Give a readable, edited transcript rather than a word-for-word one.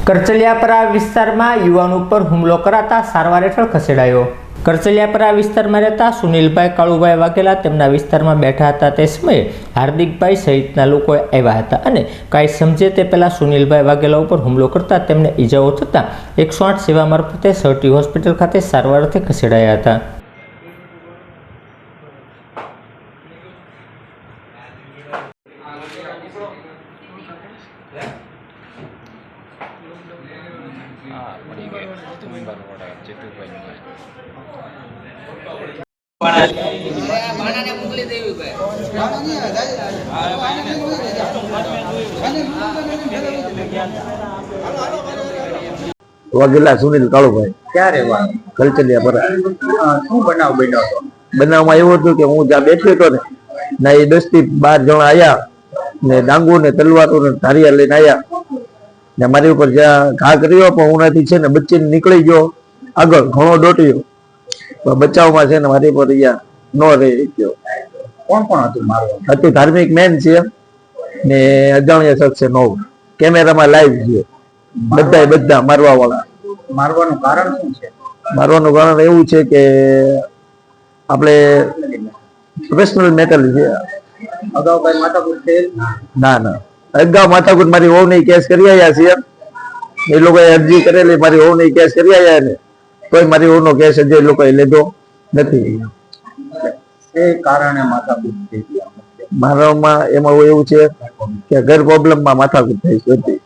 કરચલિયાપરા વિસ્તારમાં યુવાન ઉપર હુમલો કરાતા સારવાર હેઠળ ખસેડાયો। કરચલિયાપરા વિસ્તારમાં રહેતા સુનિલભાઈ કાળુભાઈ વાઘેલા તેમના વિસ્તારમાં બેઠા હતા તે સમયે હાર્દિકભાઈ સહિતના લોકો આવ્યા હતા અને કાંઈ સમજે તે પહેલા સુનિલભાઈ વાઘેલા ઉપર હુમલો કરતા તેમને ઈજાઓ થતાં 108 સેવા મારફતે સર્ટી હોસ્પિટલ ખાતે સારવાર અર્થે ખસેડાયા હતા। વાઘેલા સુનિલ કાળુભાઈ ક્યારે કલચલિયાપરા। શું બનાવ બન્યો હતો? બનાવમાં એવું હતું કે હું જ્યાં બેઠો હતો ને ના એ 10 થી 12 જણા આવ્યા ને ડાંગુ ને તલવારો ને ધારિયા લઈને આવ્યા ને મારી ઉપર જ્યાં ઘા કર્યો પણ ઉનાથી છે ને બચ્ચી નીકળી ગયો આગળ ઘણો દોટ્યો પણ બચાવમાં છે ને મારી ઉપર અહીંયા નો રહી ગયો। કોણ કોણ હતું મારવાનું? હતું ધાર્મિક મેન છે ને અજાણ્યા શખ્સ છે 9 કેમેરામાં લાઈવ છે બધા મારવા વાળા। મારવાનું કારણ શું છે? મારવાનું કારણ એવું છે કે આપણે પ્રોફેશનલ મેટર છે। અગાઉ કઈ માથાકૂટ થયેલ? ના અગાઉ માથાકૂટ મારી વહુની કેસ કરી આવ્યા છે એ લોકોએ અરજી કરેલી મારી વહુની કેસ કરી આવ્યા ને તોય મારી વહુનો કેસ હજી એ લોકોએ લીધો નથી। એ કારણે માથાકૂટ થઈ ગઈ? મારામાં એમાં એવું છે કે ઘર પ્રોબ્લેમમાં માથાકૂટ થઈ હતી।